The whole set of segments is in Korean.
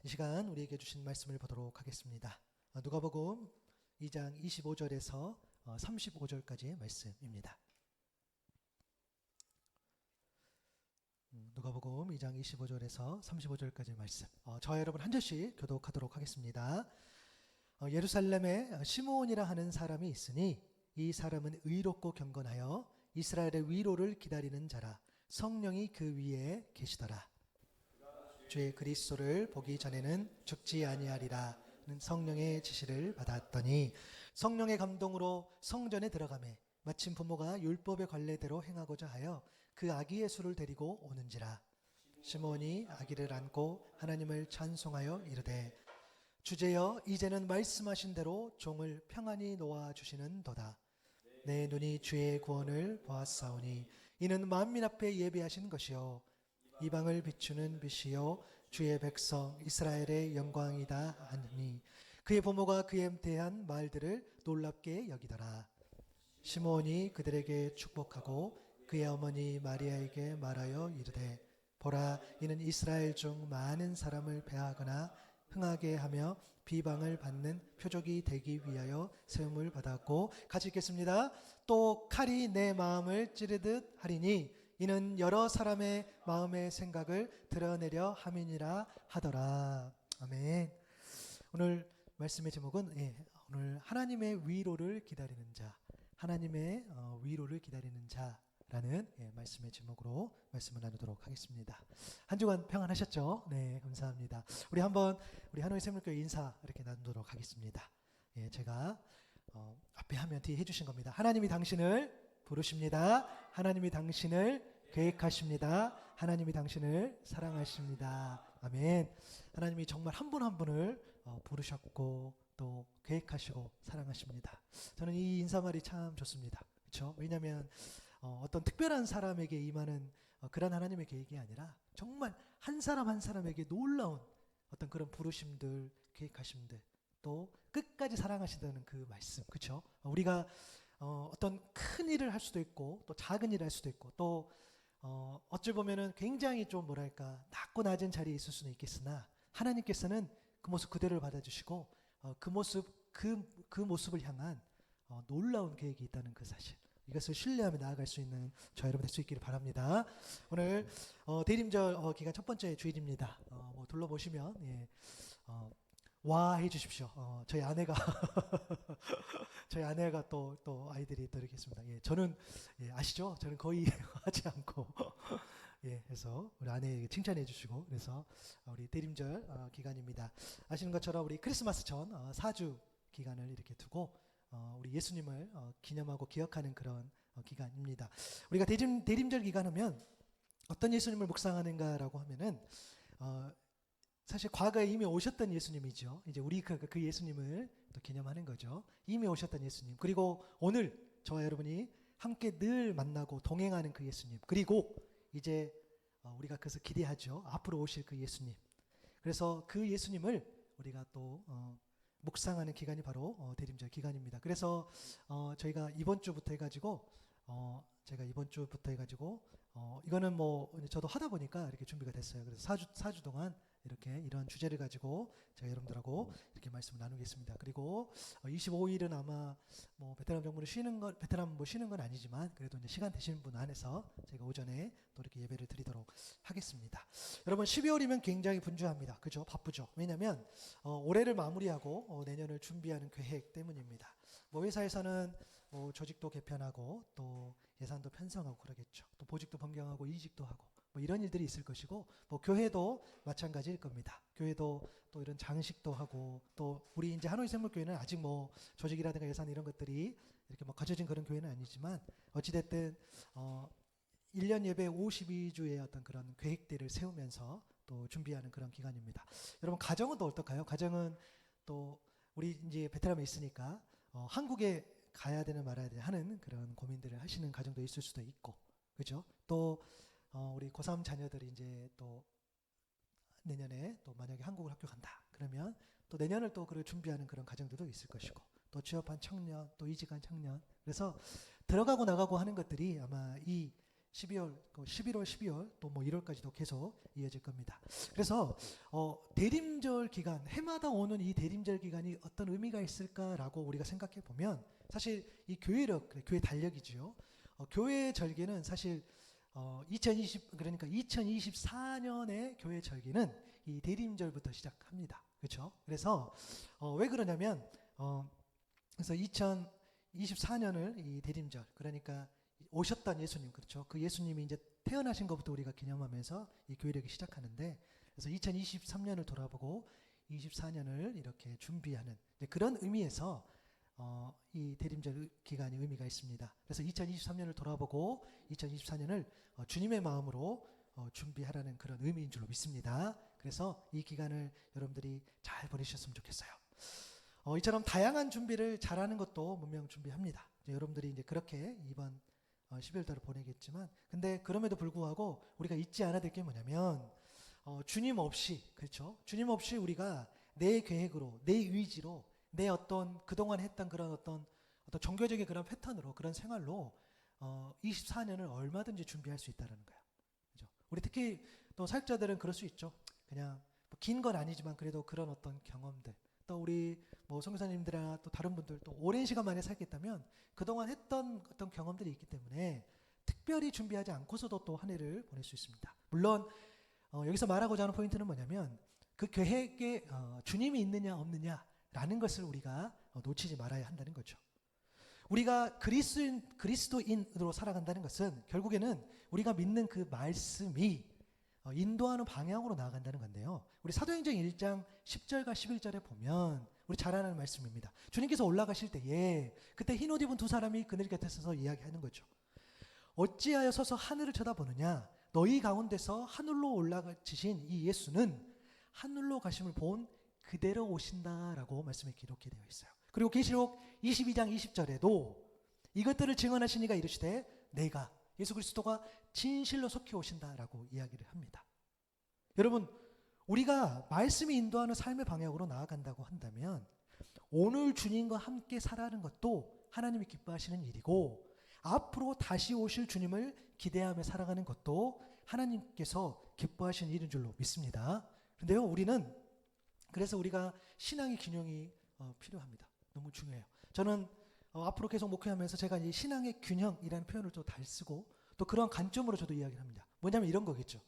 이 시간 우리에게 주신 말씀을 보도록 하겠습니다. 누가복음 2장 25절에서 35절까지의 말씀입니다. 누가복음 2장 25절에서 35절까지의 말씀. 저와 여러분 한 절씩 교독하도록 하겠습니다. 예루살렘에 시므온이라 하는 사람이 있으니 이 사람은 의롭고 경건하여 이스라엘의 위로를 기다리는 자라. 성령이 그 위에 계시더라. 주의 그리스도를 보기 전에는 죽지 아니하리라는 성령의 지시를 받았더니 성령의 감동으로 성전에 들어가매 마침 부모가 율법의 관례대로 행하고자 하여 그 아기 예수를 데리고 오는지라. 시므온이 아기를 안고 하나님을 찬송하여 이르되 주제여 이제는 말씀하신 대로 종을 평안히 놓아 주시는도다. 내 눈이 주의 구원을 보았사오니 이는 만민 앞에 예비하신 것이요 이방을 비추는 빛이요 주의 백성 이스라엘의 영광이다 하니 그의 부모가 그에 대한 말들을 놀랍게 여기더라. 시므온이 그들에게 축복하고 그의 어머니 마리아에게 말하여 이르되 보라 이는 이스라엘 중 많은 사람을 배하거나 흥하게 하며 비방을 받는 표적이 되기 위하여 세움을 받았고, 같이 읽겠습니다. 또 칼이 내 마음을 찌르듯 하리니 이는 여러 사람의 마음의 생각을 드러내려 함이니라 하더라. 아멘. 오늘 말씀의 제목은 오늘 하나님의 위로를 기다리는 자, 하나님의 위로를 기다리는 자라는 말씀의 제목으로 말씀을 나누도록 하겠습니다. 한 주간 평안하셨죠? 네, 감사합니다. 우리 한번 우리 하노이 샘물교회 인사 이렇게 나누도록 하겠습니다. 제가 앞에 하면 뒤에 해주신 겁니다. 하나님이 당신을 부르십니다. 하나님이 당신을 계획하십니다. 하나님이 당신을 사랑하십니다. 아멘. 하나님이 정말 한 분 한 분을 부르셨고 또 계획하시고 사랑하십니다. 저는 이 인사말이 참 좋습니다. 그렇죠? 왜냐하면 어떤 특별한 사람에게 임하는 그런 하나님의 계획이 아니라 정말 한 사람 한 사람에게 놀라운 어떤 그런 부르심들, 계획하심들, 또 끝까지 사랑하신다는 그 말씀, 그렇죠? 우리가 어떤 큰 일을 할 수도 있고 또 작은 일을 할 수도 있고 또 어찌 보면은 굉장히 좀 뭐랄까 낮고 낮은 자리에 있을 수는 있겠으나 하나님께서는 그 모습 그대로를 받아주시고 그 모습을 향한 놀라운 계획이 있다는 그 사실, 이것을 신뢰하며 나아갈 수 있는 저 여러분 될 수 있기를 바랍니다. 오늘 대림절 기간 첫 번째 주일입니다. 둘러보시면 와 해주십시오. 저희 아내가 저희 아내가 또 아이들이 또 이렇게 있습니다. 저는 아시죠? 저는 거의 하지 않고 그래서 우리 아내에게 칭찬해 주시고, 그래서 우리 대림절 기간입니다. 아시는 것처럼 우리 크리스마스 전 4주 기간을 이렇게 두고 우리 예수님을 기념하고 기억하는 그런 기간입니다. 우리가 대림절 기간하면 어떤 예수님을 묵상하는가라고 하면은 사실 과거에 이미 오셨던 예수님이죠. 이제 우리 그 예수님을 또 기념하는 거죠. 이미 오셨던 예수님. 그리고 오늘 저와 여러분이 함께 늘 만나고 동행하는 그 예수님. 그리고 이제 우리가 그래서 기대하죠. 앞으로 오실 그 예수님. 그래서 그 예수님을 우리가 또 묵상하는 기간이 바로 대림절 기간입니다. 그래서 저희가 이번 주부터 해가지고 이거는 저도 하다 보니까 이렇게 준비가 됐어요. 그래서 4주 동안 이렇게 이런 주제를 가지고 제가 여러분들하고 이렇게 말씀을 나누겠습니다. 그리고 25일은 아마 베트남 정부는 쉬는 건 아니지만 그래도 이제 시간 되시는 분 안에서 제가 오전에 또 이렇게 예배를 드리도록 하겠습니다. 여러분 12월이면 굉장히 분주합니다. 그죠? 바쁘죠? 왜냐하면 올해를 마무리하고 내년을 준비하는 계획 때문입니다. 회사에서는 조직도 개편하고 또 예산도 편성하고 그러겠죠. 또 보직도 변경하고 이직도 하고 이런 일들이 있을 것이고, 교회도 마찬가지일 겁니다. 교회도 또 이런 장식도 하고, 또 우리 이제 하노이 샘물교회는 아직 조직이라든가 예산 이런 것들이 이렇게 갖춰진 그런 교회는 아니지만 어찌됐든 1년 예배 52주의 어떤 그런 계획들을 세우면서 또 준비하는 그런 기간입니다. 여러분 가정은 또 어떨까요? 가정은 또 우리 이제 베트남에 있으니까 한국에 가야 되는 말아야 되는 하는 그런 고민들을 하시는 가정도 있을 수도 있고, 그죠? 또 우리 고3 자녀들이 이제 또 내년에 또 만약에 한국을 학교 간다 그러면 또 내년을 또 그걸 준비하는 그런 가정들도 있을 것이고, 또 취업한 청년, 또 이직한 청년, 그래서 들어가고 나가고 하는 것들이 아마 이 12월, 11월, 12월 또 뭐 1월까지도 계속 이어질 겁니다. 그래서 대림절 기간, 해마다 오는 이 대림절 기간이 어떤 의미가 있을까라고 우리가 생각해 보면 사실 이 교회력, 교회 달력이지요. 교회 절기는 사실 2024년의 교회 절기는 이 대림절부터 시작합니다. 그렇죠? 그래서 왜 그러냐면 그래서 2024년을 이 대림절, 그러니까 오셨던 예수님, 그렇죠? 그 예수님이 이제 태어나신 것부터 우리가 기념하면서 이 교회력이 시작하는데, 그래서 2023년을 돌아보고 24년을 이렇게 준비하는 그런 의미에서 이 대림절 기간이 의미가 있습니다. 그래서 2023년을 돌아보고 2024년을 주님의 마음으로 준비하라는 그런 의미인 줄로 믿습니다. 그래서 이 기간을 여러분들이 잘 보내셨으면 좋겠어요. 이처럼 다양한 준비를 잘하는 것도 문명 준비합니다. 여러분들이 이제 그렇게 이번 12월달을 보내겠지만, 근데 그럼에도 불구하고 우리가 잊지 않아야 될 게 뭐냐면 주님 없이, 그렇죠? 주님 없이 우리가 내 계획으로, 내 의지로, 내 어떤 그동안 했던 그런 어떤 종교적인 그런 패턴으로, 그런 생활로 24년을 얼마든지 준비할 수 있다는 거예요. 그렇죠? 우리 특히 또 사역자들은 그럴 수 있죠. 그냥 긴 건 아니지만 그래도 그런 어떤 경험들, 또 우리 뭐 선교사님들이나 또 다른 분들 또 오랜 시간 만에 살겠다면 그동안 했던 어떤 경험들이 있기 때문에 특별히 준비하지 않고서도 또 한 해를 보낼 수 있습니다. 물론 여기서 말하고자 하는 포인트는 뭐냐면 그 계획에 주님이 있느냐 없느냐라는 것을 우리가 놓치지 말아야 한다는 거죠. 우리가 그리스도인으로 살아간다는 것은 결국에는 우리가 믿는 그 말씀이 인도하는 방향으로 나아간다는 건데요. 우리 사도행전 1장 10절과 11절에 보면 우리 잘 아는 말씀입니다. 주님께서 올라가실 때에 그때 흰옷 입은 두 사람이 그늘 곁에 서서 이야기하는 거죠. 어찌하여 서서 하늘을 쳐다보느냐? 너희 가운데서 하늘로 올라가신 이 예수는 하늘로 가심을 본 그대로 오신다라고 말씀에 기록해 되어 있어요. 그리고 계시록 22장 20절에도 이것들을 증언하신 이가 이르시되 내가 예수 그리스도가 진실로 속히 오신다라고 이야기를 합니다. 여러분, 우리가 말씀이 인도하는 삶의 방향으로 나아간다고 한다면 오늘 주님과 함께 살아가는 것도 하나님이 기뻐하시는 일이고, 앞으로 다시 오실 주님을 기대하며 살아가는 것도 하나님께서 기뻐하시는 일인 줄로 믿습니다. 그런데요, 그래서 우리가 신앙의 균형이 필요합니다. 너무 중요해요. 저는 앞으로 계속 목회하면서 제가 이 신앙의 균형이라는 표현을 또 잘 쓰고 또 그런 관점으로 저도 이야기를 합니다. 뭐냐면 이런 거겠죠.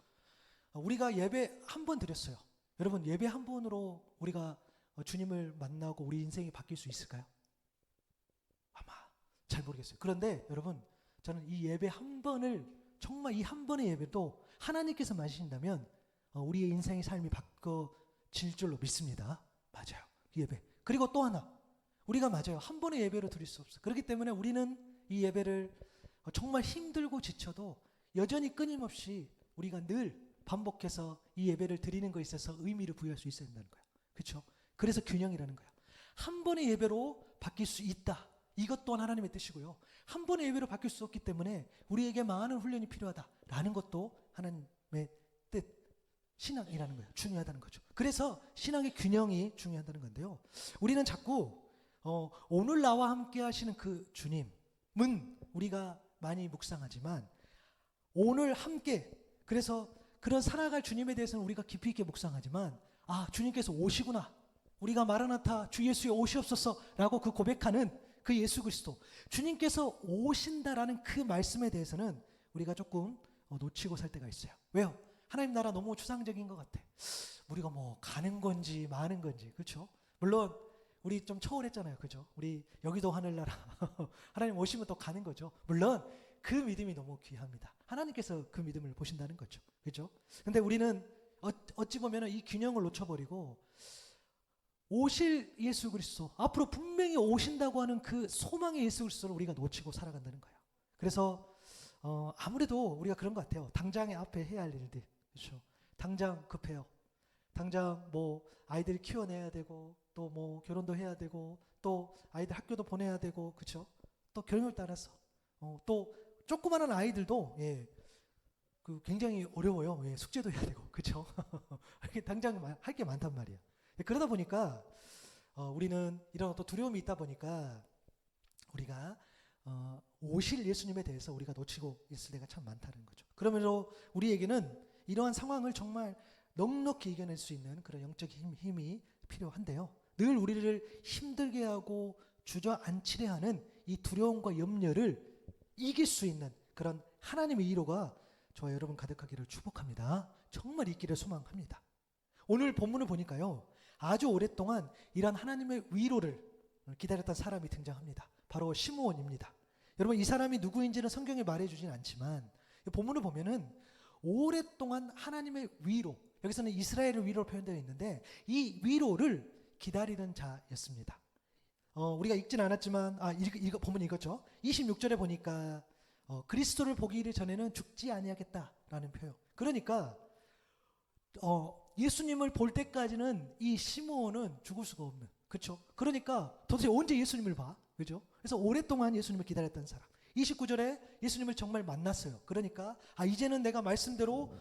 우리가 예배 한 번 드렸어요. 여러분, 예배 한 번으로 우리가 주님을 만나고 우리 인생이 바뀔 수 있을까요? 아마 잘 모르겠어요. 그런데 여러분, 저는 이 예배 한 번을, 정말 이 한 번의 예배도 하나님께서 마신다면 우리의 인생의 삶이 바꿔질 줄로 믿습니다. 맞아요. 이 예배. 그리고 또 하나, 우리가 맞아요. 한 번의 예배로 드릴 수 없어요. 그렇기 때문에 우리는 이 예배를 정말 힘들고 지쳐도 여전히 끊임없이 우리가 늘 반복해서 이 예배를 드리는 것에 있어서 의미를 부여할 수 있어야 된다는 거예요. 그렇죠? 그래서 균형이라는 거예요. 한 번의 예배로 바뀔 수 있다. 이것 또한 하나님의 뜻이고요. 한 번의 예배로 바뀔 수 없기 때문에 우리에게 많은 훈련이 필요하다라는 것도 하나님의 뜻, 신앙이라는 거예요. 중요하다는 거죠. 그래서 신앙의 균형이 중요하다는 건데요. 우리는 자꾸 오늘 나와 함께 하시는 그 주님은 우리가 많이 묵상하지만 오늘 함께, 그래서 그런 살아갈 주님에 대해서는 우리가 깊이 있게 묵상하지만 주님께서 오시구나, 우리가 마라나타 주 예수여 오시옵소서라고 그 고백하는 그 예수 그리스도, 주님께서 오신다라는 그 말씀에 대해서는 우리가 조금 놓치고 살 때가 있어요. 왜요? 하나님 나라 너무 추상적인 것 같아. 우리가 뭐 가는 건지 마는 건지, 그렇죠? 물론 우리 좀 초월했잖아요, 그죠? 우리 여기도 하늘나라 하나님 오시면 또 가는 거죠. 물론 그 믿음이 너무 귀합니다. 하나님께서 그 믿음을 보신다는 거죠, 그죠? 근데 우리는 어찌 보면 이 균형을 놓쳐버리고 오실 예수 그리스도, 앞으로 분명히 오신다고 하는 그 소망의 예수 그리스도를 우리가 놓치고 살아간다는 거예요. 그래서 아무래도 우리가 그런 것 같아요. 당장에 앞에 해야 할 일들, 그렇죠? 당장 급해요. 당장 뭐 아이들 키워내야 되고, 또 뭐 결혼도 해야 되고, 또 아이들 학교도 보내야 되고, 그렇죠? 또 결혼을 따라서 또 조그마한 아이들도 그 굉장히 어려워요. 숙제도 해야 되고, 그렇죠? 당장 할 게 많단 말이에요. 그러다 보니까 우리는 이런 어떤 두려움이 있다 보니까 우리가 오실 예수님에 대해서 우리가 놓치고 있을 때가 참 많다는 거죠. 그러므로 우리에게는 이러한 상황을 정말 넉넉히 이겨낼 수 있는 그런 영적인 힘이 필요한데요. 늘 우리를 힘들게 하고 주저앉히려 하는 이 두려움과 염려를 이길 수 있는 그런 하나님의 위로가 저와 여러분 가득하기를 축복합니다. 정말 있기를 소망합니다. 오늘 본문을 보니까요, 아주 오랫동안 이런 하나님의 위로를 기다렸던 사람이 등장합니다. 바로 시므온입니다. 여러분, 이 사람이 누구인지는 성경에 말해주진 않지만 본문을 보면은 오랫동안 하나님의 위로, 여기서는 이스라엘의 위로로 표현되어 있는데 이 위로를 기다리는 자였습니다. 우리가 읽진 않았지만 본문 읽었죠. 26절에 보니까 그리스도를 보기 전에는 죽지 아니하겠다라는 표현. 그러니까 예수님을 볼 때까지는 이 시므온은 죽을 수가 없는, 그렇죠? 그러니까 도대체 언제 예수님을 봐, 그렇죠? 그래서 오랫동안 예수님을 기다렸던 사람. 29절에 예수님을 정말 만났어요. 그러니까 이제는 내가 말씀대로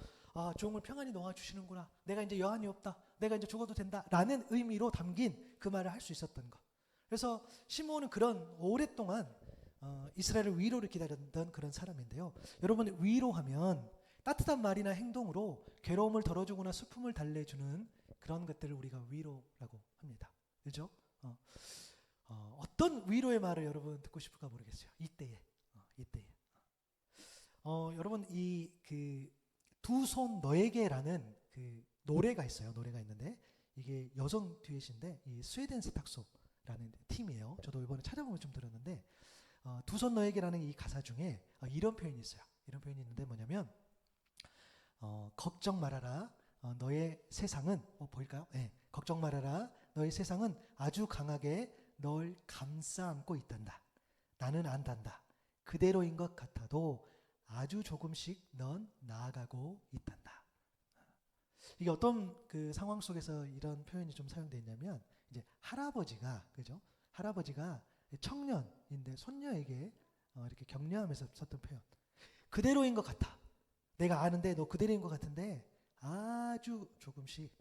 종을 평안히 놓아주시는구나, 내가 이제 여한이 없다, 내가 이제 죽어도 된다 라는 의미로 담긴 그 말을 할 수 있었던 것. 그래서 시므온은 그런 오랫동안 이스라엘의 위로를 기다렸던 그런 사람인데요. 여러분, 위로하면 따뜻한 말이나 행동으로 괴로움을 덜어주거나 슬픔을 달래주는 그런 것들을 우리가 위로라고 합니다. 그렇죠? 어떤 위로의 말을 여러분 듣고 싶을까 모르겠어요. 이때에. 여러분, 이 두 손 너에게라는 그 노래가 있어요. 노래가 있는데 이게 여성 듀엣인데 이 스웨덴 세탁소라는 팀이에요. 저도 이번에 찾아보면 좀 들었는데 두 손 너에게라는 이 가사 중에 이런 표현이 있어요. 이런 표현이 있는데 뭐냐면 걱정 말아라, 너의 세상은 보일까요? 네, 걱정 말아라, 너의 세상은 아주 강하게 널 감싸 안고 있단다. 나는 안단다. 그대로인 것 같아도 아주 조금씩 넌 나아가고 있단다. 이게 어떤 그 상황 속에서 이런 표현이 좀 사용되냐면 이제 할아버지가, 그죠? 할아버지가 청년인데 손녀에게 이렇게 격려하면서 썼던 표현. 그대로인 것 같아. 내가 아는데 너 그대로인 것 같은데 아주 조금씩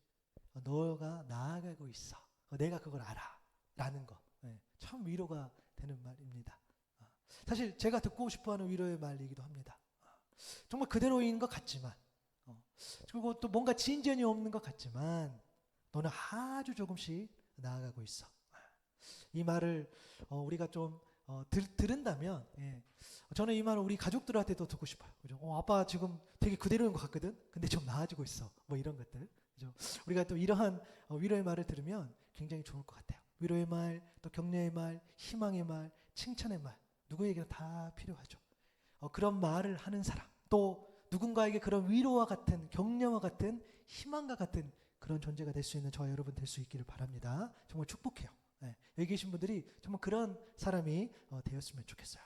너가 나아가고 있어. 내가 그걸 알아. 라는 거. 네, 참 위로가 되는 말입니다. 사실 제가 듣고 싶어하는 위로의 말이기도 합니다. 정말 그대로인 것 같지만 그리고 또 뭔가 진전이 없는 것 같지만 너는 아주 조금씩 나아가고 있어. 이 말을 우리가 좀 들은다면, 저는 이 말을 우리 가족들한테도 듣고 싶어요. 그죠? 아빠 지금 되게 그대로인 것 같거든. 근데 좀 나아지고 있어. 뭐 이런 것들. 그죠? 우리가 또 이러한 위로의 말을 들으면 굉장히 좋을 것 같아요. 위로의 말, 또 격려의 말, 희망의 말, 칭찬의 말, 누구에게나 다 필요하죠. 그런 말을 하는 사람, 또 누군가에게 그런 위로와 같은, 격려와 같은, 희망과 같은 그런 존재가 될 수 있는 저와 여러분 될 수 있기를 바랍니다. 정말 축복해요. 여기 계신 분들이 정말 그런 사람이 되었으면 좋겠어요.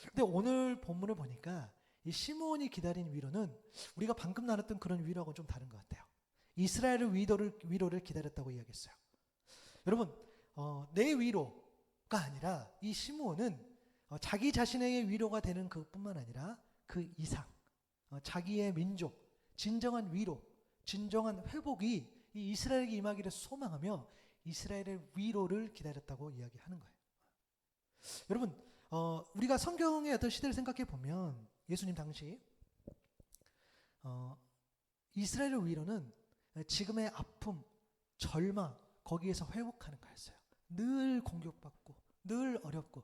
근데 오늘 본문을 보니까 이 시므온이 기다린 위로는 우리가 방금 나눴던 그런 위로하고는 좀 다른 것 같아요. 이스라엘의 위로를 기다렸다고 이야기했어요. 여러분, 내 위로가 아니라 이 시므온은 자기 자신에게 위로가 되는 그뿐만 아니라 그 이상, 자기의 민족, 진정한 위로, 진정한 회복이 이 이스라엘에게 임하기를 소망하며 이스라엘의 위로를 기다렸다고 이야기하는 거예요. 여러분, 우리가 성경의 어떤 시대를 생각해 보면 예수님 당시 이스라엘의 위로는 지금의 아픔, 절망, 거기에서 회복하는 거였어요. 늘 공격받고, 늘 어렵고,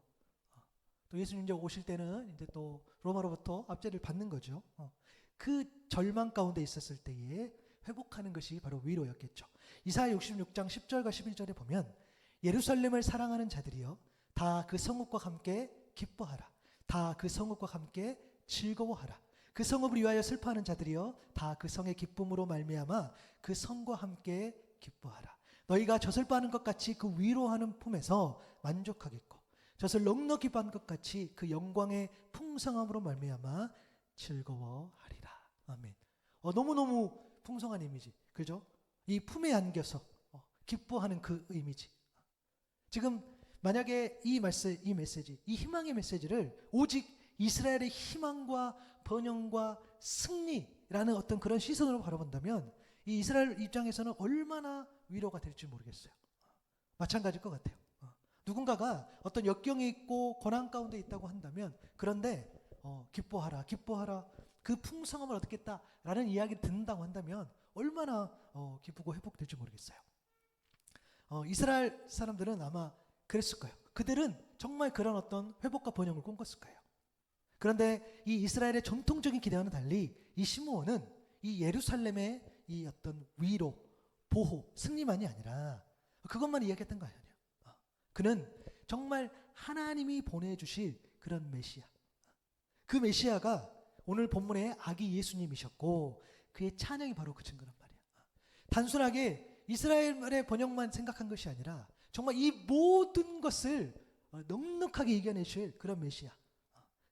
또 예수님 이제 오실 때는 이제 또 로마로부터 압제를 받는 거죠. 그 절망 가운데 있었을 때에 회복하는 것이 바로 위로였겠죠. 이사야 66장 10절과 11절에 보면 예루살렘을 사랑하는 자들이여 다 그 성읍과 함께 기뻐하라. 다 그 성읍과 함께 즐거워하라. 그 성읍을 위하여 슬퍼하는 자들이여 다 그 성의 기쁨으로 말미암아 그 성과 함께 기뻐하라. 너희가 젖을 빠는 것 같이 그 위로하는 품에서 만족하겠고 젖을 넉넉히 빤 것 같이 그 영광의 풍성함으로 말미암아 즐거워하리라. 아멘. 너무너무 풍성한 이미지, 그죠? 이 품에 안겨서 기뻐하는 그 이미지. 지금 만약에 이 메시지, 이 희망의 메시지를 오직 이스라엘의 희망과 번영과 승리라는 어떤 그런 시선으로 바라본다면 이 이스라엘 입장에서는 얼마나 위로가 될지 모르겠어요. 마찬가지일 것 같아요. 누군가가 어떤 역경이 있고 고난 가운데 있다고 한다면, 그런데 기뻐하라, 기뻐하라, 그 풍성함을 얻겠다라는 이야기를 듣는다고 한다면 얼마나 기쁘고 회복될지 모르겠어요. 이스라엘 사람들은 아마 그랬을 거예요. 그들은 정말 그런 어떤 회복과 번영을 꿈꿨을 거예요. 그런데 이 이스라엘의 전통적인 기대와는 달리 이 시므온은 이 예루살렘의 이 어떤 위로, 보호, 승리만이 아니라 그것만 이야기했던 거 아니에요. 그는 정말 하나님이 보내주실 그런 메시아, 그 메시아가 오늘 본문의 아기 예수님이셨고 그의 찬양이 바로 그 증거란 말이에요. 단순하게 이스라엘의 번영만 생각한 것이 아니라 정말 이 모든 것을 넉넉하게 이겨내실 그런 메시아,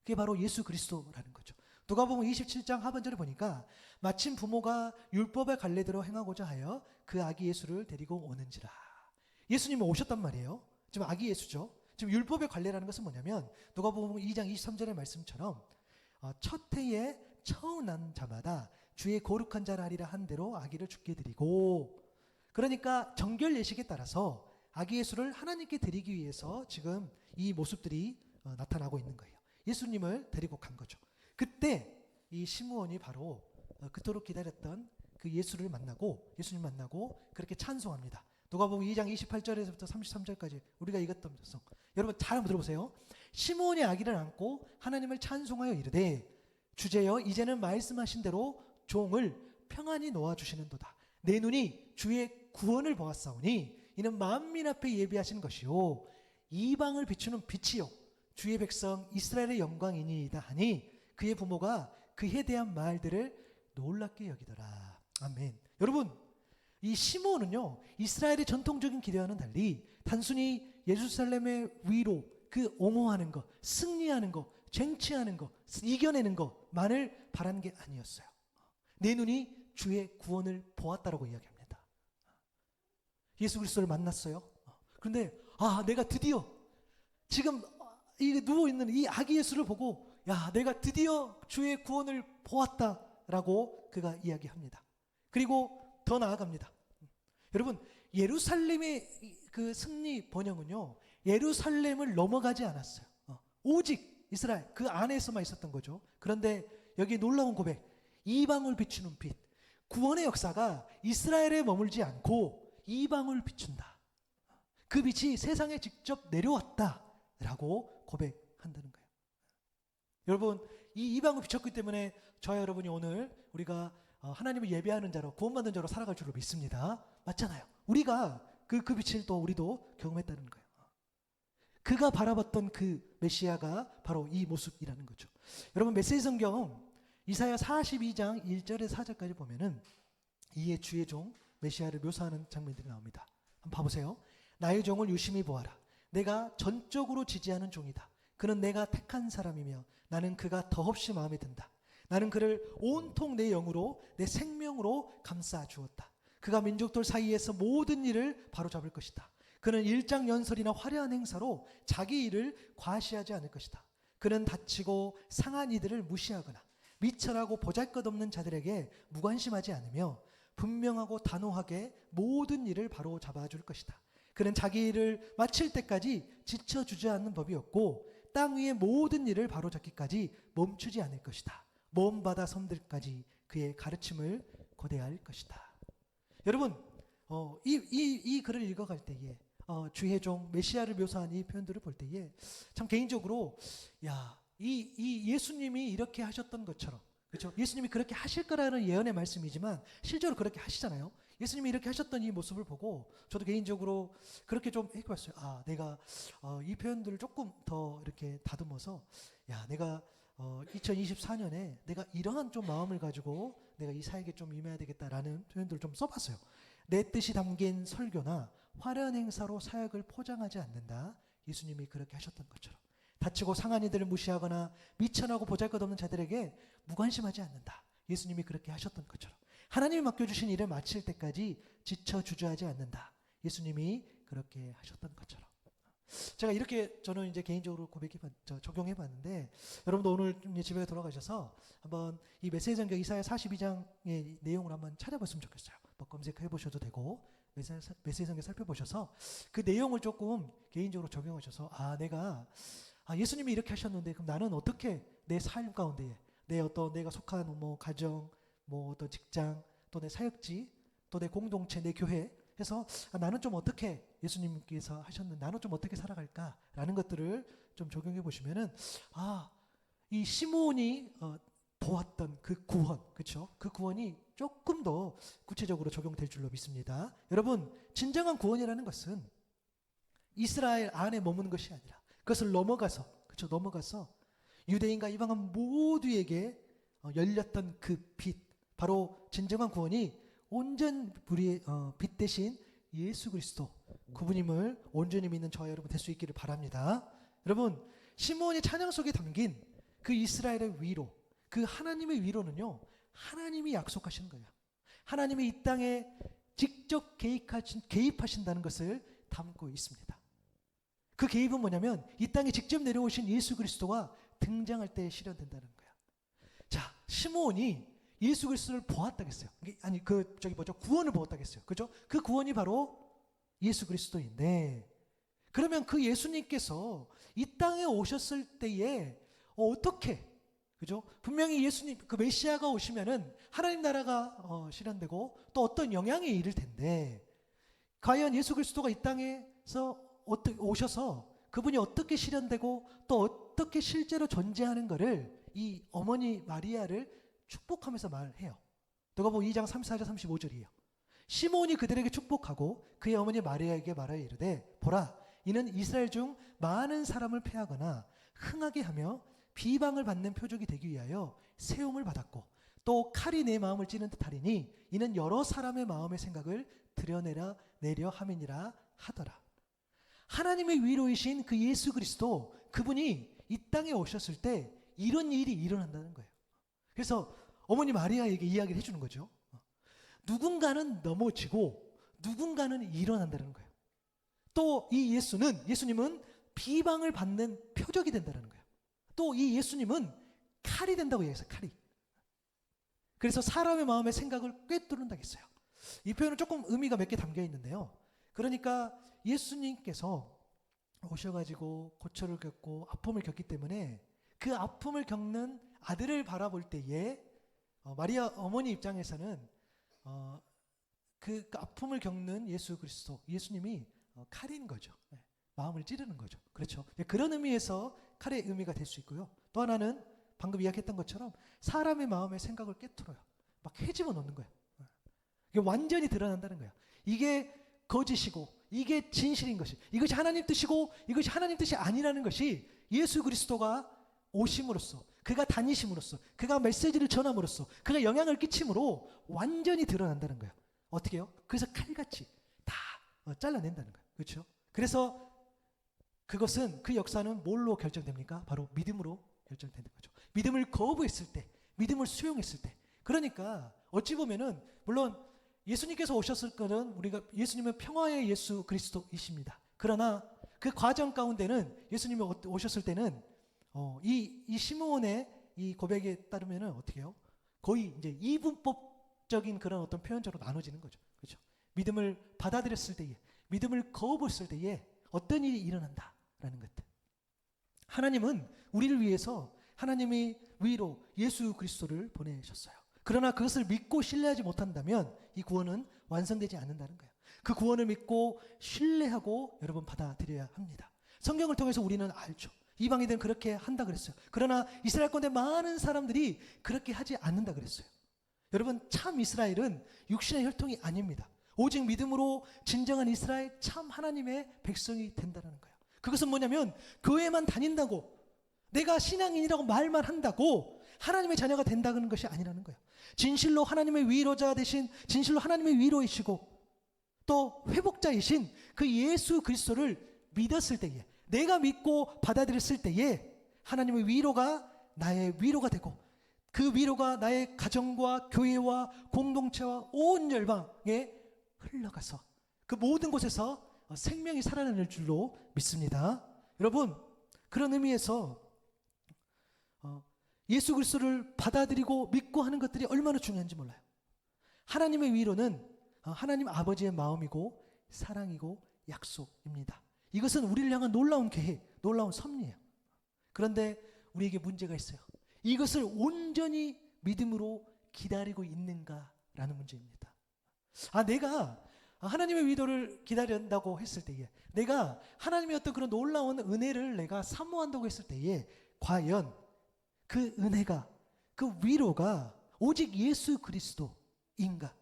그게 바로 예수 그리스도라는 거죠. 누가복음 27장 하반절에 보니까 마침 부모가 율법의 관례대로 행하고자 하여 그 아기 예수를 데리고 오는지라. 예수님이 오셨단 말이에요. 지금 아기 예수죠. 지금 율법의 관례라는 것은 뭐냐면 누가복음 2장 23절의 말씀처럼 첫 해에 처음 난 자마다 주의 거룩한 자를 하리라 한 대로 아기를 주께 드리고, 그러니까 정결 예식에 따라서 아기 예수를 하나님께 드리기 위해서 지금 이 모습들이 나타나고 있는 거예요. 예수님을 데리고 간 거죠. 그때 이 시므온이 바로 그토록 기다렸던 그 예수님 만나고 그렇게 찬송합니다. 누가복음 2장 28절에서부터 33절까지 우리가 읽었던 송. 여러분 잘 한번 들어보세요. 시므온이 아기를 안고 하나님을 찬송하여 이르되 주제여 이제는 말씀하신 대로 종을 평안히 놓아주시는도다. 내 눈이 주의 구원을 보았사오니 이는 만민 앞에 예비하신 것이요 이방을 비추는 빛이요 주의 백성 이스라엘의 영광이니이다 하니 그의 부모가 그에 대한 말들을 놀랍게 여기더라. 아멘. 여러분, 이 시므온은요 이스라엘의 전통적인 기대와는 달리 단순히 예루살렘의 위로, 그 옹호하는 것, 승리하는 것, 쟁취하는 것, 이겨내는 것만을 바란 게 아니었어요. 내 눈이 주의 구원을 보았다라고 이야기합니다. 예수 그리스도를 만났어요. 그런데 내가 드디어 지금 이 누워있는 이 아기 예수를 보고 내가 드디어 주의 구원을 보았다라고 그가 이야기합니다. 그리고 더 나아갑니다. 여러분, 예루살렘의 그 승리 번영은요 예루살렘을 넘어가지 않았어요. 오직 이스라엘 그 안에서만 있었던 거죠. 그런데 여기 놀라운 고백, 이방을 비추는 빛, 구원의 역사가 이스라엘에 머물지 않고 이방을 비춘다. 그 빛이 세상에 직접 내려왔다라고 고백한다는 거예요. 여러분, 이 이방을 비췄기 때문에 저와 여러분이 오늘 우리가 하나님을 예배하는 자로, 구원받는 자로 살아갈 줄로 믿습니다. 맞잖아요. 우리가 그 빛을 또 우리도 경험했다는 거예요. 그가 바라봤던 그 메시아가 바로 이 모습이라는 거죠. 여러분, 메시지 성경 이사야 42장 1절에서 4절까지 보면은 이에 주의 종 메시아를 묘사하는 장면들이 나옵니다. 한번 봐보세요. 나의 종을 유심히 보아라. 내가 전적으로 지지하는 종이다. 그는 내가 택한 사람이며 나는 그가 더없이 마음에 든다. 나는 그를 온통 내 영으로 내 생명으로 감싸 주었다. 그가 민족들 사이에서 모든 일을 바로잡을 것이다. 그는 일장연설이나 화려한 행사로 자기 일을 과시하지 않을 것이다. 그는 다치고 상한 이들을 무시하거나 미천하고 보잘것없는 자들에게 무관심하지 않으며 분명하고 단호하게 모든 일을 바로 잡아줄 것이다. 그는 자기 일을 마칠 때까지 지쳐주지 않는 법이 없고 땅 위의 모든 일을 바로잡기까지 멈추지 않을 것이다. 먼 바다 섬들까지 그의 가르침을 고대할 것이다. 여러분, 이 글을 읽어갈 때에 주의 종 메시아를 묘사한 이 표현들을 볼 때에 참 개인적으로 이 예수님이 이렇게 하셨던 것처럼, 그렇죠? 예수님이 그렇게 하실 거라는 예언의 말씀이지만 실제로 그렇게 하시잖아요. 예수님이 이렇게 하셨던 이 모습을 보고 저도 개인적으로 그렇게 좀 해봤어요. 내가 이 표현들을 조금 더 이렇게 다듬어서 내가 2024년에 내가 이러한 좀 마음을 가지고 내가 이 사역에 좀 임해야 되겠다라는 표현들을 좀 써봤어요. 내 뜻이 담긴 설교나 화려한 행사로 사역을 포장하지 않는다. 예수님이 그렇게 하셨던 것처럼. 다치고 상한 이들을 무시하거나 미천하고 보잘것없는 자들에게 무관심하지 않는다. 예수님이 그렇게 하셨던 것처럼. 하나님이 맡겨주신 일을 마칠 때까지 지쳐 주저하지 않는다. 예수님이 그렇게 하셨던 것처럼. 제가 이렇게 저는 이제 개인적으로 적용해 봤는데 여러분도 오늘 집에 돌아가셔서 한번 이 메시지 성경 이사야 42장의 내용을 한번 찾아봤으면 좋겠어요. 검색해 보셔도 되고 메시지 성경 살펴보셔서 그 내용을 조금 개인적으로 적용하셔서 내가 예수님이 이렇게 하셨는데 그럼 나는 어떻게 내 삶 가운데에 내 어떤 내가 속한 뭐 가정, 뭐 어떤 직장, 또 내 사역지, 또 내 공동체, 내 교회 해서 나는 좀 어떻게 예수님께서 하셨는데 나는 좀 어떻게 살아갈까라는 것들을 좀 적용해 보시면은 이 시므온이 보았던 그 구원, 그렇죠? 그 구원이 조금 더 구체적으로 적용될 줄로 믿습니다. 여러분, 진정한 구원이라는 것은 이스라엘 안에 머무는 것이 아니라 그것을 넘어가서, 그렇죠? 넘어가서 유대인과 이방인 모두에게 열렸던 그 빛, 바로 진정한 구원이 온전 우리의 빛 대신 예수 그리스도 그분임을 온전히 믿는 저와 여러분 될 수 있기를 바랍니다. 여러분, 시므온의 찬양 속에 담긴 그 이스라엘의 위로, 그 하나님의 위로는요, 하나님이 약속하신 거예요. 하나님이 이 땅에 직접 개입하신다는 것을 담고 있습니다. 그 개입은 뭐냐면 이 땅에 직접 내려오신 예수 그리스도가 등장할 때 실현된다는 거예요. 자, 시므온이 예수 그리스도를 보았다겠어요. 아니 구원을 보았다겠어요. 그죠? 그 구원이 바로 예수 그리스도인데, 그러면 그 예수님께서 이 땅에 오셨을 때에 어떻게, 그죠? 분명히 예수님 그 메시아가 오시면은 하나님 나라가 실현되고 또 어떤 영향이 이를 텐데, 과연 예수 그리스도가 이 땅에서 오셔서 그분이 어떻게 실현되고 또 어떻게 실제로 존재하는 것을 이 어머니 마리아를 축복하면서 말해요. 누가복음 2장 34절 35절이에요. 시므온이 그들에게 축복하고 그의 어머니 마리아에게 말하여 이르되 보라, 이는 이스라엘 중 많은 사람을 패하거나 흥하게 하며 비방을 받는 표적이 되기 위하여 세움을 받았고 또 칼이 내 마음을 찌는 듯하리니 이는 여러 사람의 마음의 생각을 드러내려 함이니라 하더라. 하나님의 위로이신 그 예수 그리스도, 그분이 이 땅에 오셨을 때 이런 일이 일어난다는 거예요. 그래서 어머니 마리아에게 이야기를 해주는 거죠. 누군가는 넘어지고 누군가는 일어난다는 거예요. 또 이 예수님은 비방을 받는 표적이 된다는 거예요. 또 이 예수님은 칼이 된다고 얘기했어요. 칼이. 그래서 사람의 마음의 생각을 꿰뚫는다고 했어요. 이 표현은 조금 의미가 몇 개 담겨 있는데요. 그러니까 예수님께서 오셔가지고 고초를 겪고 아픔을 겪기 때문에 그 아픔을 겪는 아들을 바라볼 때에 마리아 어머니 입장에서는 그 아픔을 겪는 예수 그리스도, 예수님이 칼인 거죠. 마음을 찌르는 거죠. 그렇죠. 그런 의미에서 칼의 의미가 될 수 있고요. 또 하나는 방금 이야기했던 것처럼 사람의 마음의 생각을 꿰뚫어요. 막 헤집어 놓는 거예요. 이게 완전히 드러난다는 거예요. 이게 거짓이고 이게 진실인 것이, 이것이 하나님 뜻이고 이것이 하나님 뜻이 아니라는 것이 예수 그리스도가 오심으로써, 그가 다니심으로써, 그가 메시지를 전함으로써, 그가 영향을 끼침으로 완전히 드러난다는 거예요. 어떻게 해요? 그래서 칼같이 다 잘라낸다는 거예요. 그렇죠? 그래서 그것은, 그 역사는 뭘로 결정됩니까? 바로 믿음으로 결정되는 거죠. 믿음을 거부했을 때, 믿음을 수용했을 때. 그러니까 어찌 보면은 물론 예수님께서 오셨을 거는 우리가 예수님은 평화의 예수 그리스도이십니다. 그러나 그 과정 가운데는 예수님이 오셨을 때는 이 시므온의 이 고백에 따르면은 어떻게 해요? 거의 이제 이분법적인 그런 어떤 표현적으로 나눠지는 거죠. 그렇죠? 믿음을 받아들였을 때에, 믿음을 거부했을 때에 어떤 일이 일어난다라는 것들. 하나님은 우리를 위해서 하나님의 위로 예수 그리스도를 보내셨어요. 그러나 그것을 믿고 신뢰하지 못한다면 이 구원은 완성되지 않는다는 거예요. 그 구원을 믿고 신뢰하고 여러분 받아들여야 합니다. 성경을 통해서 우리는 알죠. 이방인들은 그렇게 한다 그랬어요. 그러나 이스라엘 가운데 많은 사람들이 그렇게 하지 않는다 그랬어요. 여러분, 참 이스라엘은 육신의 혈통이 아닙니다. 오직 믿음으로 진정한 이스라엘, 참 하나님의 백성이 된다는 거예요. 그것은 뭐냐면 교회만 다닌다고, 내가 신앙인이라고 말만 한다고 하나님의 자녀가 된다는 것이 아니라는 거예요. 진실로 하나님의 위로자 되신, 진실로 하나님의 위로이시고 또 회복자이신 그 예수 그리스도를 믿었을 때에, 내가 믿고 받아들였을 때에 하나님의 위로가 나의 위로가 되고 그 위로가 나의 가정과 교회와 공동체와 온 열방에 흘러가서 그 모든 곳에서 생명이 살아나는 줄로 믿습니다. 여러분, 그런 의미에서 예수 그리스도를 받아들이고 믿고 하는 것들이 얼마나 중요한지 몰라요. 하나님의 위로는 하나님 아버지의 마음이고 사랑이고 약속입니다. 이것은 우리를 향한 놀라운 계획, 놀라운 섭리예요. 그런데 우리에게 문제가 있어요. 이것을 온전히 믿음으로 기다리고 있는가라는 문제입니다. 내가 하나님의 위로를 기다린다고 했을 때에, 내가 하나님의 어떤 그런 놀라운 은혜를 내가 사모한다고 했을 때에, 과연 그 은혜가, 그 위로가 오직 예수 그리스도인가?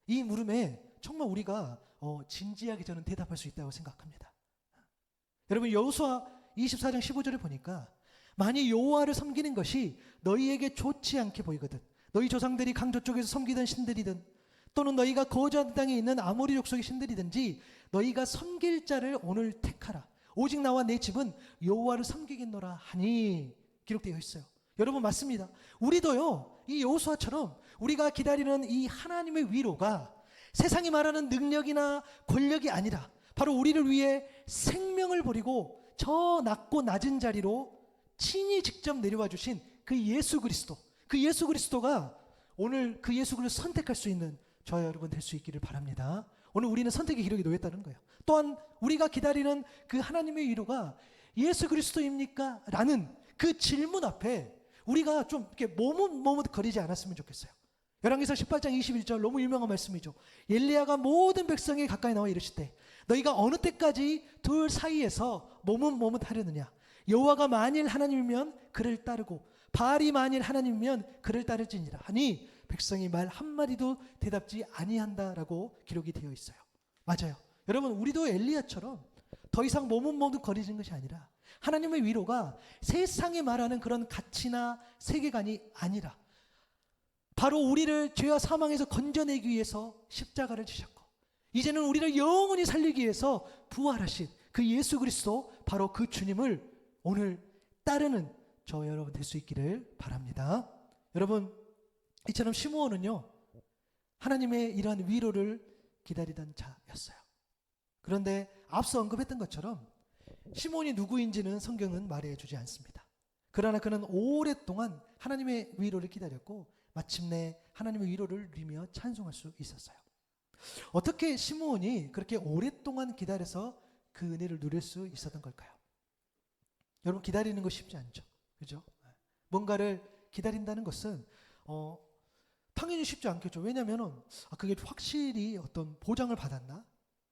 이 물음에 정말 우리가 진지하게 저는 대답할 수 있다고 생각합니다. 여러분, 여호수아 24장 15절에 보니까 만일 여호와를 섬기는 것이 너희에게 좋지 않게 보이거든, 너희 조상들이 강조 쪽에서 섬기던 신들이든 또는 너희가 거주하는 땅에 있는 아모리 족속의 신들이든지 너희가 섬길 자를 오늘 택하라. 오직 나와 내 집은 여호와를 섬기겠노라 하니 기록되어 있어요. 여러분, 맞습니다. 우리도요, 이 여호수아처럼 우리가 기다리는 이 하나님의 위로가 세상이 말하는 능력이나 권력이 아니라 바로 우리를 위해 생명을 버리고 저 낮고 낮은 자리로 친히 직접 내려와 주신 그 예수 그리스도, 그 예수 그리스도가 오늘 그 예수 그리스도를 선택할 수 있는 저와 여러분 될 수 있기를 바랍니다. 오늘 우리는 선택의 기록에 놓였다는 거예요. 또한 우리가 기다리는 그 하나님의 위로가 예수 그리스도입니까? 라는 그 질문 앞에 우리가 좀 이렇게 머뭇거리지 않았으면 좋겠어요. 열왕기서 18장 21절, 너무 유명한 말씀이죠. 엘리야가 모든 백성에 가까이 나와 이르시되 너희가 어느 때까지 둘 사이에서 머뭇하려느냐? 여호와가 만일 하나님이면 그를 따르고 바알이 만일 하나님이면 그를 따를지니라 하니 백성이 말 한마디도 대답지 아니한다라고 기록이 되어 있어요. 맞아요. 여러분, 우리도 엘리야처럼 더 이상 머뭇거리는 것이 아니라 하나님의 위로가 세상에 말하는 그런 가치나 세계관이 아니라 바로 우리를 죄와 사망에서 건져내기 위해서 십자가를 지셨고 이제는 우리를 영원히 살리기 위해서 부활하신 그 예수 그리스도, 바로 그 주님을 오늘 따르는 저 여러분 될 수 있기를 바랍니다. 여러분, 이처럼 시므온은요, 하나님의 이러한 위로를 기다리던 자였어요. 그런데 앞서 언급했던 것처럼 시므온이 누구인지는 성경은 말해주지 않습니다. 그러나 그는 오랫동안 하나님의 위로를 기다렸고 마침내 하나님의 위로를 누리며 찬송할 수 있었어요. 어떻게 시므온이 그렇게 오랫동안 기다려서 그 은혜를 누릴 수 있었던 걸까요? 여러분, 기다리는 거 쉽지 않죠. 그죠? 뭔가를 기다린다는 것은 당연히 쉽지 않겠죠. 왜냐하면 그게 확실히 어떤 보장을 받았나,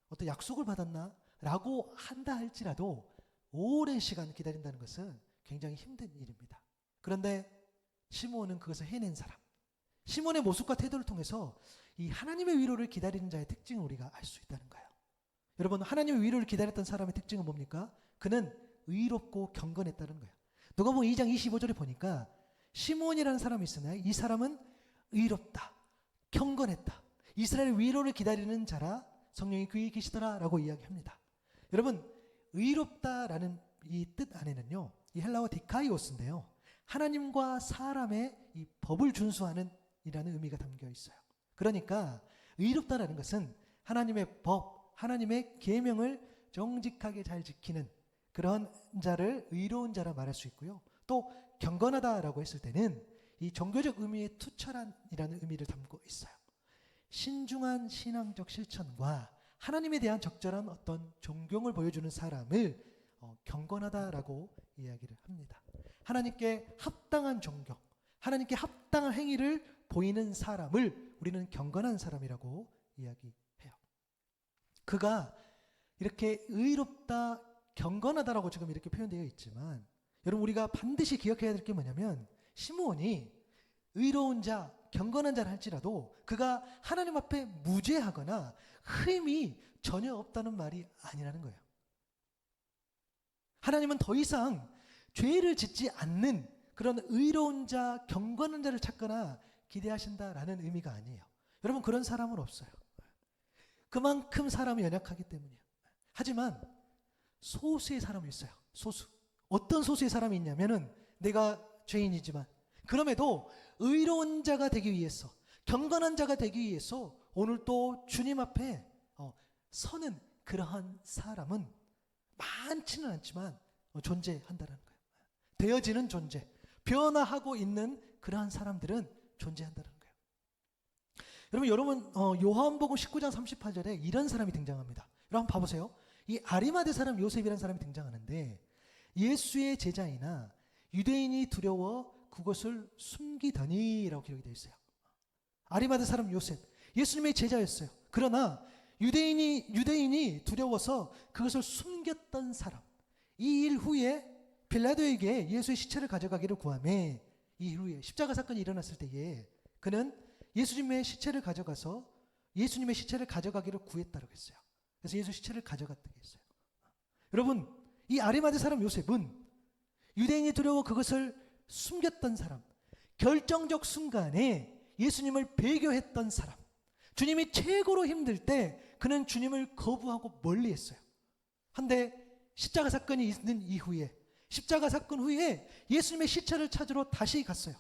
어떤 약속을 받았나 라고 한다 할지라도 오랜 시간 기다린다는 것은 굉장히 힘든 일입니다. 그런데 시므온은 그것을 해낸 사람, 시므온의 모습과 태도를 통해서 이 하나님의 위로를 기다리는 자의 특징을 우리가 알 수 있다는 거예요. 여러분, 하나님의 위로를 기다렸던 사람의 특징은 뭡니까? 그는 의롭고 경건했다는 거예요. 누가복음 2장 25절에 보니까 시므온이라는 사람이 있으나 이 사람은 의롭다, 경건했다, 이스라엘의 위로를 기다리는 자라, 성령이 그에 계시더라 라고 이야기합니다. 여러분, 의롭다라는 이 뜻 안에는요, 이 헬라어 디카이오스인데요, 하나님과 사람의 이 법을 준수하는 이라는 의미가 담겨 있어요. 그러니까 의롭다라는 것은 하나님의 법, 하나님의 계명을 정직하게 잘 지키는 그런 자를 의로운 자라 말할 수 있고요. 또 경건하다라고 했을 때는 이 종교적 의미의 투철한이라는 의미를 담고 있어요. 신중한 신앙적 실천과 하나님에 대한 적절한 어떤 존경을 보여주는 사람을 경건하다라고 이야기를 합니다. 하나님께 합당한 존경, 하나님께 합당한 행위를 보이는 사람을 우리는 경건한 사람이라고 이야기해요. 그가 이렇게 의롭다, 경건하다라고 지금 이렇게 표현되어 있지만 여러분, 우리가 반드시 기억해야 될 게 뭐냐면 시므온이 의로운 자, 경건한 자를 할지라도 그가 하나님 앞에 무죄하거나 흠이 전혀 없다는 말이 아니라는 거예요. 하나님은 더 이상 죄를 짓지 않는 그런 의로운 자, 경건한 자를 찾거나 기대하신다라는 의미가 아니에요. 여러분, 그런 사람은 없어요. 그만큼 사람이 연약하기 때문이에요. 하지만 소수의 사람이 있어요. 소수. 어떤 소수의 사람이 있냐면은 내가 죄인이지만 그럼에도 의로운 자가 되기 위해서, 경건한 자가 되기 위해서 오늘 또 주님 앞에 서는 그러한 사람은 많지는 않지만 존재한다는 거예요. 되어지는 존재, 변화하고 있는 그러한 사람들은 존재한다는 거예요. 여러분 요한복음 19장 38절에 이런 사람이 등장합니다. 여러분 한번 봐보세요. 이 아리마대 사람 요셉이라는 사람이 등장하는데 예수의 제자이나 유대인이 두려워 그것을 숨기더니라고 기록이 되어 있어요. 아리마대 사람 요셉, 예수님의 제자였어요. 그러나 유대인이 두려워서 그것을 숨겼던 사람. 이 일 후에 빌라도에게 예수의 시체를 가져가기를 구하매 이 후에 십자가 사건이 일어났을 때에 그는 예수님의 시체를 가져가기를 구했다고 했어요. 그래서 예수 시체를 가져갔다고 했어요. 여러분, 이 아리마대 사람 요셉은 유대인이 두려워 그것을 숨겼던 사람, 결정적 순간에 예수님을 배교했던 사람, 주님이 최고로 힘들 때 그는 주님을 거부하고 멀리했어요. 한데 십자가 사건이 있는 이후에, 십자가 사건 후에 예수님의 시체를 찾으러 다시 갔어요.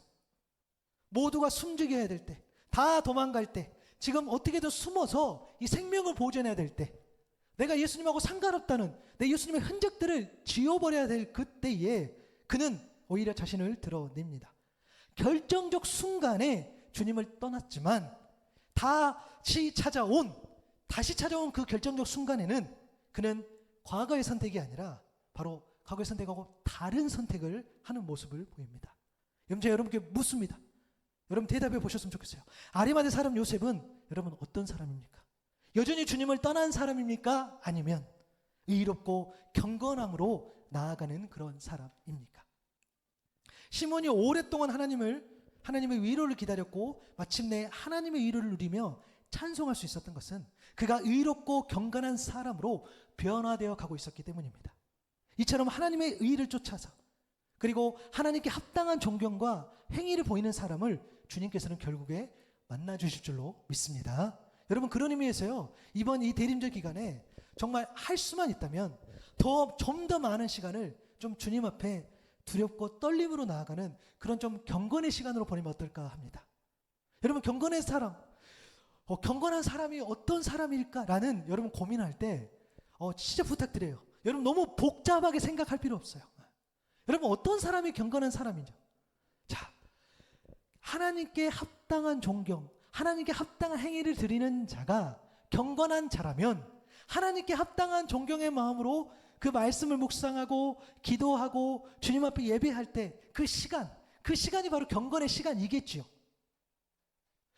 모두가 숨죽여야 될 때, 다 도망갈 때, 지금 어떻게든 숨어서 이 생명을 보존해야 될 때, 내가 예수님하고 상관없다는 내 예수님의 흔적들을 지워버려야 될 그때에 그는 오히려 자신을 드러냅니다. 결정적 순간에 주님을 떠났지만 다시 찾아온 그 결정적 순간에는 그는 과거의 선택이 아니라 바로 과거의 선택하고 다른 선택을 하는 모습을 보입니다. 제가 여러분께 묻습니다. 여러분 대답해 보셨으면 좋겠어요. 아리마대 사람 요셉은 여러분 어떤 사람입니까? 여전히 주님을 떠난 사람입니까? 아니면 의롭고 경건함으로 나아가는 그런 사람입니까? 시몬이 오랫동안 하나님의 위로를 기다렸고 마침내 하나님의 위로를 누리며 찬송할 수 있었던 것은 그가 의롭고 경건한 사람으로 변화되어 가고 있었기 때문입니다. 이처럼 하나님의 의를 쫓아서 그리고 하나님께 합당한 존경과 행위를 보이는 사람을 주님께서는 결국에 만나 주실 줄로 믿습니다. 여러분 그런 의미에서요, 이번 이 대림절 기간에 정말 할 수만 있다면 좀 더 많은 시간을 좀 주님 앞에 두렵고 떨림으로 나아가는 그런 좀 경건의 시간으로 보내면 어떨까 합니다. 여러분 경건한 사람이 어떤 사람일까라는 여러분 고민할 때 진짜 부탁드려요. 여러분 너무 복잡하게 생각할 필요 없어요. 여러분 어떤 사람이 경건한 사람이죠? 자, 하나님께 합당한 존경, 하나님께 합당한 행위를 드리는 자가 경건한 자라면 하나님께 합당한 존경의 마음으로 그 말씀을 묵상하고 기도하고 주님 앞에 예배할 때 그 시간이 바로 경건의 시간이겠지요.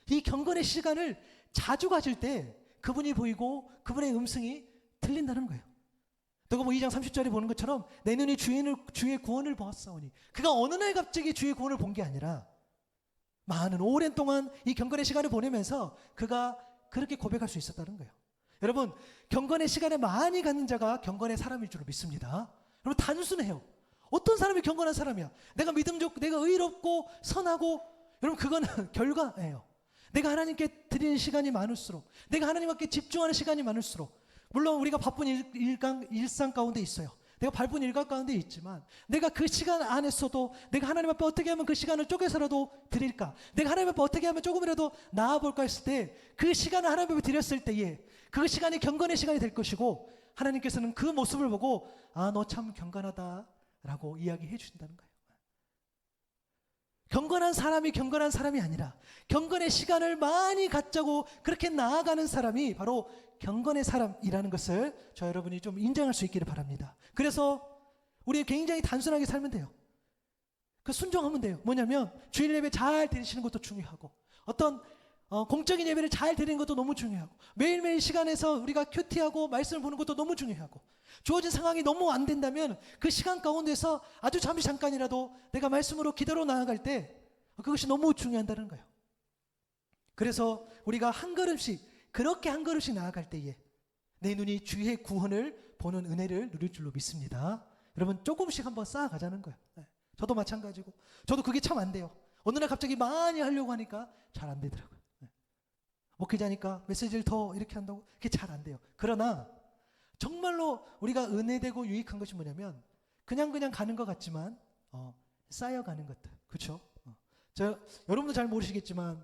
이 경건의 시간을 자주 가질 때 그분이 보이고 그분의 음성이 들린다는 거예요. 누가복음 2장 30절에 보는 것처럼 내 눈이 주의 구원을 보았사오니, 그가 어느 날 갑자기 주의 구원을 본 게 아니라 많은 오랜 동안 이 경건의 시간을 보내면서 그가 그렇게 고백할 수 있었다는 거예요. 여러분 경건의 시간에 많이 갖는 자가 경건의 사람일 줄로 믿습니다. 여러분 단순해요. 어떤 사람이 경건한 사람이야? 내가 믿음 좋고 내가 의롭고 선하고, 여러분 그거는 결과예요. 내가 하나님께 드리는 시간이 많을수록, 내가 하나님께 집중하는 시간이 많을수록, 물론 우리가 바쁜 일상 가운데 있어요. 내가 바쁜 일과 가운데 있지만 내가 그 시간 안에서도 내가 하나님 앞에 어떻게 하면 그 시간을 쪼개서라도 드릴까, 내가 하나님 앞에 어떻게 하면 조금이라도 나아볼까 했을 때 그 시간을 하나님 앞에 드렸을 때에 그 시간이 경건의 시간이 될 것이고, 하나님께서는 그 모습을 보고 아, 너 참 경건하다 라고 이야기해 주신다는 거예요. 경건한 사람이 아니라 경건의 시간을 많이 갖자고 그렇게 나아가는 사람이 바로 경건의 사람이라는 것을 저 여러분이 좀 인정할 수 있기를 바랍니다. 그래서 우리 굉장히 단순하게 살면 돼요. 순종하면 돼요. 뭐냐면 주일 예배 잘 드리시는 것도 중요하고, 어떤 공적인 예배를 잘 드리는 것도 너무 중요하고, 매일매일 시간에서 우리가 큐티하고 말씀을 보는 것도 너무 중요하고, 주어진 상황이 너무 안 된다면 그 시간 가운데서 아주 잠깐이라도 내가 말씀으로 기도로 나아갈 때 그것이 너무 중요하다는 거예요. 그래서 우리가 그렇게 한 걸음씩 나아갈 때에 내 눈이 주의 구원을 보는 은혜를 누릴 줄로 믿습니다. 여러분 조금씩 한번 쌓아가자는 거예요. 저도 마찬가지고, 저도 그게 참 안 돼요. 어느 날 갑자기 많이 하려고 하니까 잘 안 되더라고요. 목회자니까 메시지를 더 이렇게 한다고 그게 잘 안 돼요. 그러나 정말로 우리가 은혜되고 유익한 것이 뭐냐면 그냥 가는 것 같지만 쌓여가는 것들, 그렇죠? 여러분도 잘 모르시겠지만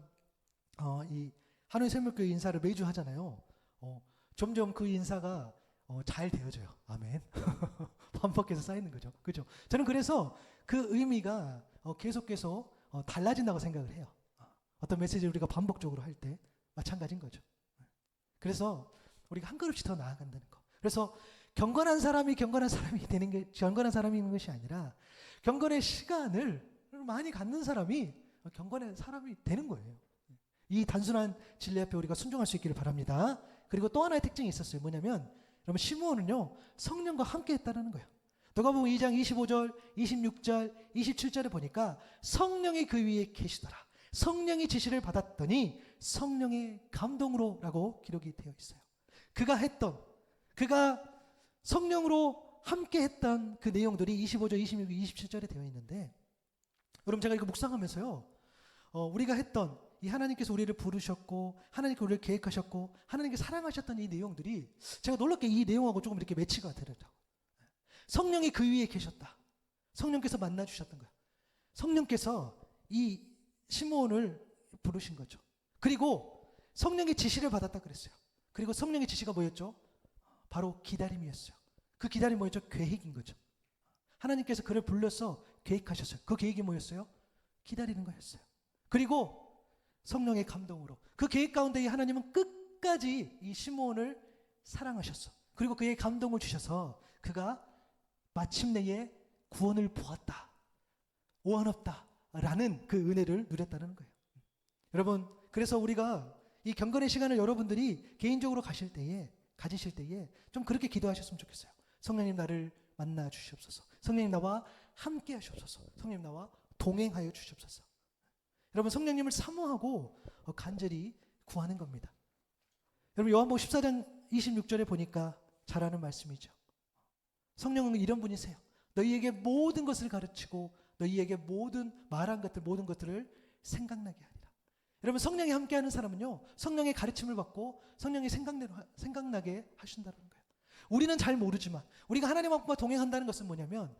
이 하노이 생명교회 인사를 매주 하잖아요. 점점 그 인사가 잘 되어져요. 아멘. 반복해서 쌓이는 거죠. 그렇죠? 저는 그래서 그 의미가 계속 달라진다고 생각을 해요. 어떤 메시지를 우리가 반복적으로 할 때 마찬가지인 거죠. 그래서 우리가 한 걸음씩 더 나아간다는 거. 그래서 경건한 사람이 되는 게 경건한 사람이 있는 것이 아니라 경건의 시간을 많이 갖는 사람이 경건한 사람이 되는 거예요. 이 단순한 진리 앞에 우리가 순종할 수 있기를 바랍니다. 그리고 또 하나의 특징이 있었어요. 뭐냐면 여러분 시므온은요 성령과 함께 했다는 거예요. 누가복음 2장 25절, 26절, 27절에 보니까 성령이 그 위에 계시더라. 성령이 지시를 받았더니 성령의 감동으로라고 기록이 되어 있어요. 그가 성령으로 함께 했던 그 내용들이 25절, 26, 27절에 되어 있는데 여러분 제가 이거 묵상하면서요 우리가 했던 이 하나님께서 우리를 부르셨고 하나님께서 우리를 계획하셨고 하나님께서 사랑하셨던 이 내용들이 제가 놀랍게 이 내용하고 조금 이렇게 매치가 되더라고요. 성령이 그 위에 계셨다. 성령께서 만나주셨던 거예요. 성령께서 이 시므온을 부르신 거죠. 그리고 성령의 지시를 받았다 그랬어요. 그리고 성령의 지시가 뭐였죠? 바로 기다림이었어요. 그 기다림이 뭐였죠? 계획인 거죠. 하나님께서 그를 불러서 계획하셨어요. 그 계획이 뭐였어요? 기다리는 거였어요. 그리고 성령의 감동으로 그 계획 가운데 하나님은 끝까지 이 시므온을 사랑하셨어. 그리고 그에게 감동을 주셔서 그가 마침내에 구원을 보았다. 오한 없다라는 그 은혜를 누렸다는 거예요. 여러분 그래서 우리가 이 경건의 시간을 여러분들이 개인적으로 가지실 때에 좀 그렇게 기도하셨으면 좋겠어요. 성령님 나를 만나 주시옵소서. 성령님 나와 함께 하시옵소서. 성령님 나와 동행하여 주시옵소서. 여러분 성령님을 사모하고 간절히 구하는 겁니다. 여러분 요한복음 14장 26절에 보니까 잘 아는 말씀이죠. 성령은 이런 분이세요. 너희에게 모든 것을 가르치고 너희에게 말한 것들 모든 것들을 생각나게 하리라. 여러분 성령이 함께하는 사람은요 성령의 가르침을 받고 성령이 생각나게 하신다는 거예요. 우리는 잘 모르지만 우리가 하나님과 동행한다는 것은 뭐냐면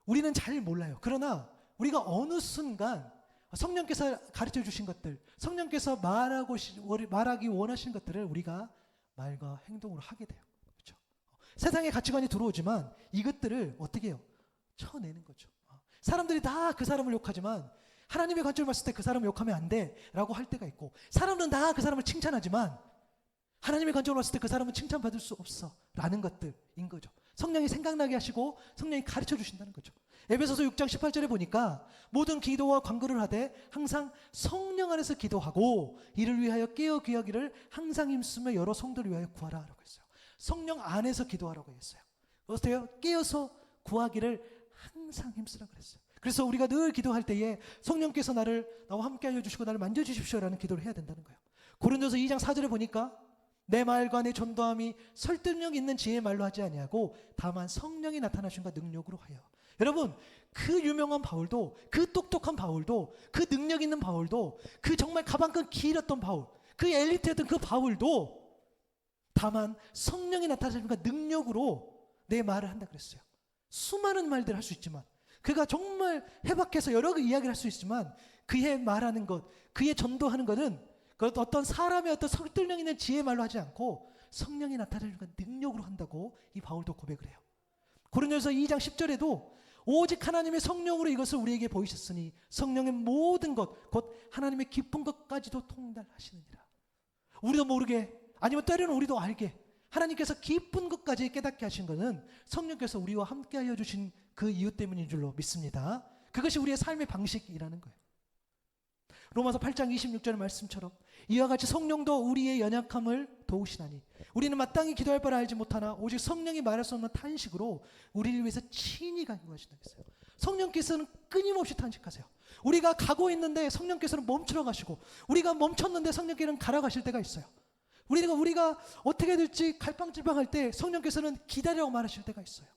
우리는 잘 몰라요. 그러나 우리가 어느 순간 성령께서 가르쳐 주신 것들, 성령께서 말하기 원하시는 것들을 우리가 말과 행동으로 하게 돼요. 그렇죠? 세상의 가치관이 들어오지만 이것들을 어떻게 해요? 쳐내는 거죠. 사람들이 다 그 사람을 욕하지만 하나님의 관점을 봤을 때 그 사람을 욕하면 안 돼 라고 할 때가 있고 사람은 다 그 사람을 칭찬하지만 하나님의 관점으로 봤을 때 그 사람은 칭찬받을 수 없어 라는 것들인 거죠. 성령이 생각나게 하시고 성령이 가르쳐 주신다는 거죠. 에베소서 6장 18절에 보니까 모든 기도와 간구를 하되 항상 성령 안에서 기도하고 이를 위하여 깨어 귀하기를 항상 힘쓰며 여러 성도를 위하여 구하라 라고 했어요. 성령 안에서 기도하라고 했어요. 어때요? 깨어서 구하기를 항상 힘쓰라고 그랬어요. 그래서 우리가 늘 기도할 때에 성령께서 나와 함께 하여 주시고 나를 만져주십시오라는 기도를 해야 된다는 거예요. 고린도서 2장 4절에 보니까 내 말과 내 전도함이 설득력 있는 지혜의 말로 하지 아니하고 다만 성령이 나타나신과 능력으로 하여. 여러분 그 유명한 바울도 그 똑똑한 바울도 그 능력 있는 바울도 그 정말 가방끈 길었던 바울 그 엘리트였던 그 바울도 다만 성령이 나타나신과 능력으로 내 말을 한다 그랬어요. 수많은 말들을 할 수 있지만 그가 정말 해박해서 여러 이야기를 할 수 있지만 그의 말하는 것 그의 전도하는 것은 어떤 사람의 어떤 설득력 있는 지혜의 말로 하지 않고 성령이 나타나는 능력으로 한다고 이 바울도 고백을 해요. 고린도서 2장 10절에도 오직 하나님의 성령으로 이것을 우리에게 보이셨으니 성령의 모든 것 곧 하나님의 깊은 것까지도 통달하시느니라. 우리도 모르게 아니면 때로는 우리도 알게 하나님께서 깊은 것까지 깨닫게 하신 것은 성령께서 우리와 함께하여 주신 그 이유 때문인 줄로 믿습니다. 그것이 우리의 삶의 방식이라는 거예요. 로마서 8장 26절 말씀처럼 이와 같이 성령도 우리의 연약함을 도우시나니 우리는 마땅히 기도할 바를 알지 못하나 오직 성령이 말할 수 없는 탄식으로 우리를 위해서 친히 간구하신다 했어요. 성령께서는 끊임없이 탄식하세요. 우리가 가고 있는데 성령께서는 멈추러 가시고 우리가 멈췄는데 성령께서는 가라 가실 때가 있어요. 우리가 어떻게 될지 갈팡질팡할 때 성령께서는 기다리라고 말하실 때가 있어요.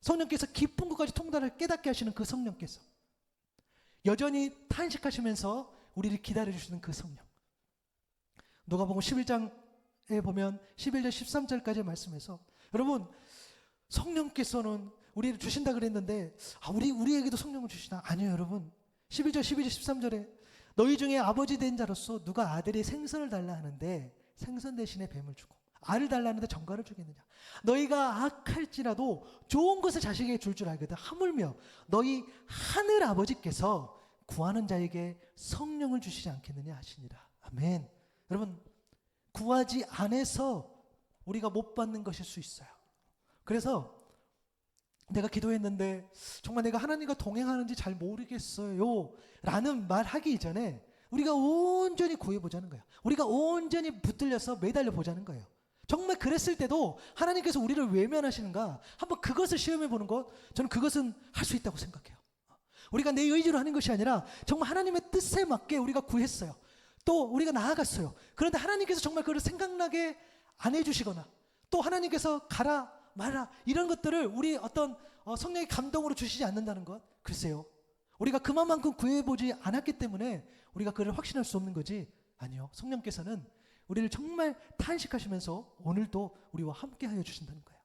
성령께서 깊은 것까지 통달을 깨닫게 하시는 그 성령께서 여전히 탄식하시면서 우리를 기다려주시는 그 성령. 누가복음 11장에 보면 11절 13절까지 말씀해서 여러분 성령께서는 우리를 주신다 그랬는데 우리에게도 성령을 주시나? 아니요 여러분. 11절 12절 13절에 너희 중에 아버지 된 자로서 누가 아들이 생선을 달라 하는데 생선 대신에 뱀을 주고 알을 달라 하는데 정갈을 주겠느냐? 너희가 악할지라도 좋은 것을 자식에게 줄 줄 알거든. 하물며 너희 하늘 아버지께서 구하는 자에게 성령을 주시지 않겠느냐 하시니라. 아멘. 여러분, 구하지 않아서 우리가 못 받는 것일 수 있어요. 그래서 내가 기도했는데 정말 내가 하나님과 동행하는지 잘 모르겠어요 라는 말 하기 이전에 우리가 온전히 구해보자는 거예요. 우리가 온전히 붙들려서 매달려 보자는 거예요. 정말 그랬을 때도 하나님께서 우리를 외면하시는가 한번 그것을 시험해 보는 것, 저는 그것은 할 수 있다고 생각해요. 우리가 내 의지로 하는 것이 아니라 정말 하나님의 뜻에 맞게 우리가 구했어요. 또 우리가 나아갔어요. 그런데 하나님께서 정말 그걸 생각나게 안 해주시거나 또 하나님께서 가라 말아 이런 것들을 우리 어떤 성령의 감동으로 주시지 않는다는 것, 글쎄요, 우리가 그만큼 구해보지 않았기 때문에 우리가 그를 확신할 수 없는 거지. 아니요, 성령께서는 우리를 정말 탄식하시면서 오늘도 우리와 함께 하여 주신다는 거예요.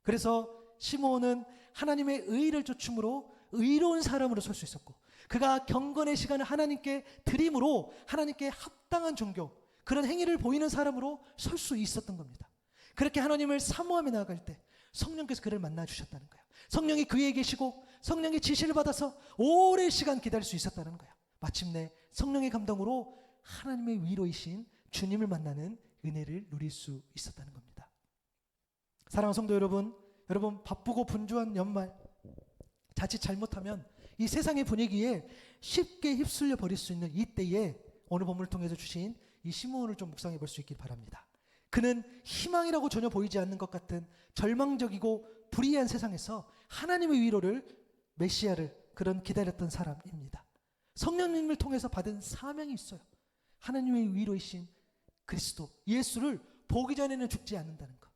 그래서 시므온은 하나님의 의를 좇음으로 의로운 사람으로 설 수 있었고, 그가 경건의 시간을 하나님께 드림으로 하나님께 합당한 종교, 그런 행위를 보이는 사람으로 설 수 있었던 겁니다. 그렇게 하나님을 사모하며 나아갈 때 성령께서 그를 만나 주셨다는 거예요. 성령이 그에 계시고 성령의 지시를 받아서 오랜 시간 기다릴 수 있었다는 거예요. 마침내 성령의 감동으로 하나님의 위로이신 주님을 만나는 은혜를 누릴 수 있었다는 겁니다. 사랑하는 성도 여러분, 여러분 바쁘고 분주한 연말, 자칫 잘못하면 이 세상의 분위기에 쉽게 휩쓸려 버릴 수 있는 이때에 오늘 본문을 통해서 주신 이 시므온을 좀 묵상해 볼 수 있길 바랍니다. 그는 희망이라고 전혀 보이지 않는 것 같은 절망적이고 불의한 세상에서 하나님의 위로를, 메시아를 그런 기다렸던 사람입니다. 성령님을 통해서 받은 사명이 있어요. 하나님의 위로이신 그리스도 예수를 보기 전에는 죽지 않는다는 것.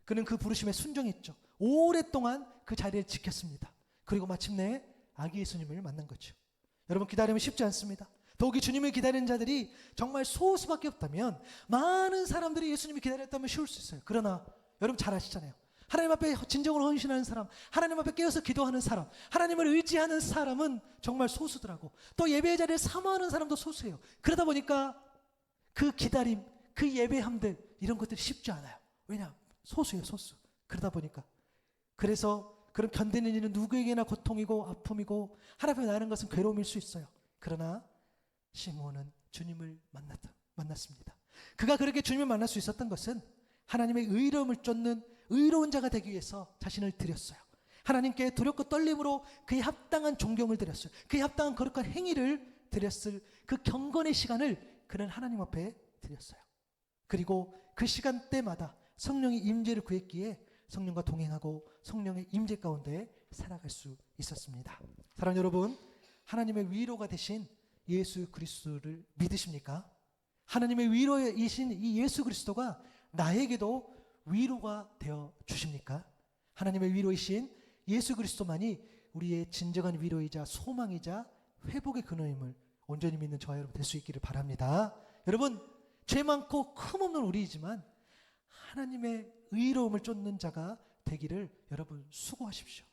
그는 그 부르심에 순종했죠. 오랫동안 그 자리를 지켰습니다. 그리고 마침내 아기 예수님을 만난 거죠. 여러분, 기다리면 쉽지 않습니다. 더욱이 주님을 기다리는 자들이 정말 소수밖에 없다면, 많은 사람들이 예수님을 기다렸다면 쉬울 수 있어요. 그러나 여러분 잘 아시잖아요. 하나님 앞에 진정으로 헌신하는 사람, 하나님 앞에 깨어서 기도하는 사람, 하나님을 의지하는 사람은 정말 소수더라고. 또 예배의 자리를 사모하는 사람도 소수예요. 그러다 보니까 그 기다림, 그 예배함들, 이런 것들이 쉽지 않아요. 왜냐? 소수예요, 소수. 그러다 보니까. 그래서 그런 견디는 일은 누구에게나 고통이고 아픔이고 하나님 앞에 나가는 것은 괴로움일 수 있어요. 그러나 시므온은 주님을 만났습니다. 그가 그렇게 주님을 만날 수 있었던 것은 하나님의 의로움을 쫓는 의로운 자가 되기 위해서 자신을 드렸어요. 하나님께 두렵고 떨림으로 그의 합당한 존경을 드렸어요. 그의 합당한 거룩한 행위를 드렸을 그 경건의 시간을 그는 하나님 앞에 드렸어요. 그리고 그 시간대마다 성령의 임재를 구했기에 성령과 동행하고 성령의 임재 가운데 살아갈 수 있었습니다. 사랑하는 여러분, 하나님의 위로가 되신 예수 그리스도를 믿으십니까? 하나님의 위로이신 이 예수 그리스도가 나에게도 위로가 되어 주십니까? 하나님의 위로이신 예수 그리스도만이 우리의 진정한 위로이자 소망이자 회복의 근원임을 온전히 믿는 저와 여러분 될 수 있기를 바랍니다. 여러분, 죄 많고 흠없는 우리이지만 하나님의 의로움을 쫓는 자가 되기를 여러분 수고하십시오.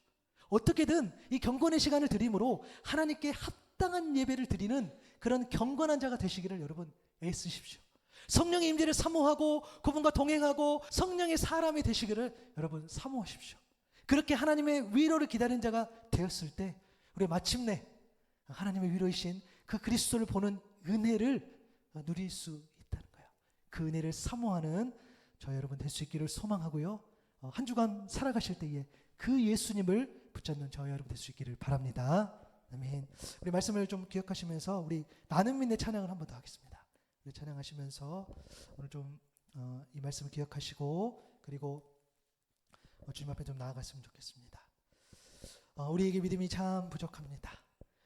어떻게든 이 경건의 시간을 드림으로 하나님께 합당한 예배를 드리는 그런 경건한 자가 되시기를 여러분 애쓰십시오. 성령의 임재를 사모하고 그분과 동행하고 성령의 사람이 되시기를 여러분 사모하십시오. 그렇게 하나님의 위로를 기다리는 자가 되었을 때 우리 마침내 하나님의 위로이신 그 그리스도를 보는 은혜를 누릴 수 있다는 거예요. 그 은혜를 사모하는 저 여러분 될 수 있기를 소망하고요. 한 주간 살아가실 때에 그 예수님을 붙잡는 저 여러분 될 수 있기를 바랍니다. 아멘. 우리 말씀을 좀 기억하시면서 우리 나는 믿네 찬양을 한 번 더 하겠습니다. 우리 찬양하시면서 오늘 좀 이 말씀을 기억하시고 그리고 주님 앞에 좀 나아갔으면 좋겠습니다. 우리에게 믿음이 참 부족합니다.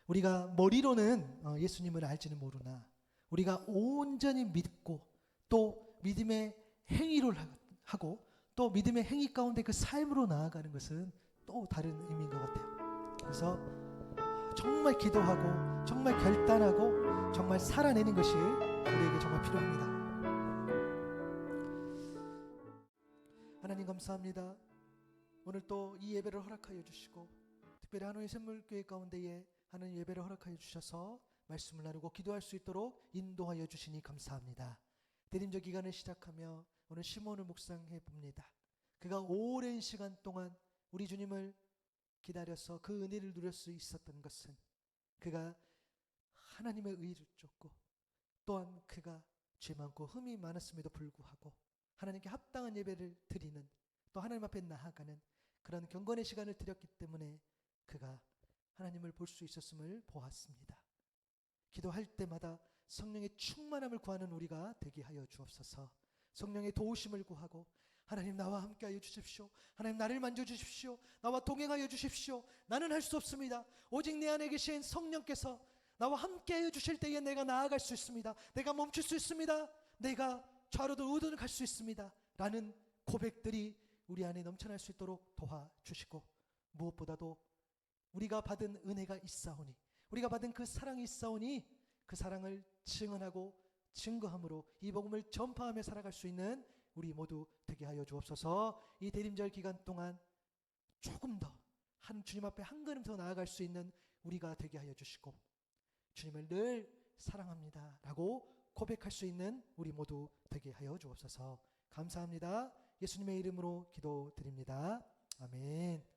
우리가 머리로는 예수님을 알지는 모르나 우리가 온전히 믿고 또 믿음의 행위를 하고 또 믿음의 행위 가운데 그 삶으로 나아가는 것은 또 다른 의미인 것 같아요. 그래서 정말 기도하고 정말 결단하고 정말 살아내는 것이 우리에게 정말 필요합니다. 하나님 감사합니다. 오늘 또 이 예배를 허락하여 주시고 특별히 하나님의 샘물교회 가운데에 하나님 예배를 허락하여 주셔서 말씀을 나누고 기도할 수 있도록 인도하여 주시니 감사합니다. 대림절 기간을 시작하며 오늘 시므온을 묵상해 봅니다. 그가 오랜 시간 동안 우리 주님을 기다려서 그 은혜를 누릴 수 있었던 것은 그가 하나님의 의를 쫓고 또한 그가 죄 많고 흠이 많았음에도 불구하고 하나님께 합당한 예배를 드리는, 또 하나님 앞에 나아가는 그런 경건의 시간을 드렸기 때문에 그가 하나님을 볼 수 있었음을 보았습니다. 기도할 때마다 성령의 충만함을 구하는 우리가 되게 하여 주옵소서. 성령의 도우심을 구하고, 하나님 나와 함께하여 주십시오. 하나님 나를 만져주십시오. 나와 동행하여 주십시오. 나는 할 수 없습니다. 오직 내 안에 계신 성령께서 나와 함께하여 주실 때에 내가 나아갈 수 있습니다. 내가 멈출 수 있습니다. 내가 좌로도 우로도 갈 수 있습니다. 라는 고백들이 우리 안에 넘쳐날 수 있도록 도와주시고, 무엇보다도 우리가 받은 은혜가 있사오니, 우리가 받은 그 사랑이 있사오니 그 사랑을 증언하고 증거함으로 이 복음을 전파하며 살아갈 수 있는 우리 모두 되게 하여 주옵소서. 이 대림절 기간 동안 조금 더 주님 앞에 한 걸음 더 나아갈 수 있는 우리가 되게 하여 주시고, 주님을 늘 사랑합니다 라고 고백할 수 있는 우리 모두 되게 하여 주옵소서. 감사합니다. 예수님의 이름으로 기도드립니다. 아멘.